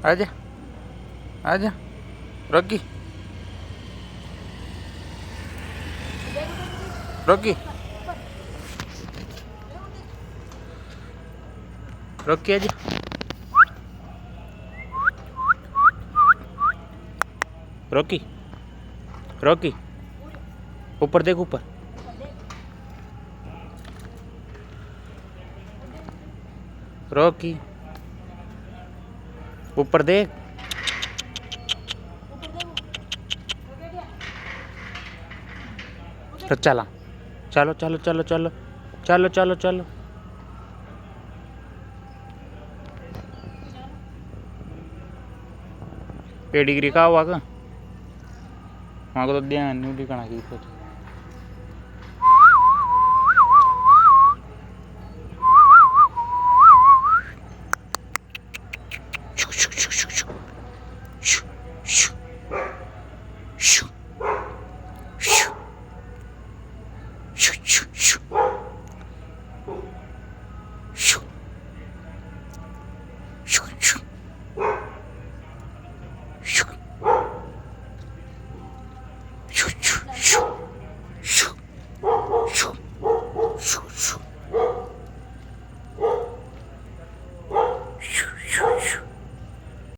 आजा आजा Rocky Rocky Rocky आजा रॉकी रॉकी ऊपर देख ऊपर रॉकी ऊपर देख तो चला चलो चलो चलो चलो चलो चलो चलो पेडिग्री का हुआ का वहाँ को तो ध्यान नहीं ठिकाना की कुछ shoo shoo shoo shoo shoo shoo shoo shoo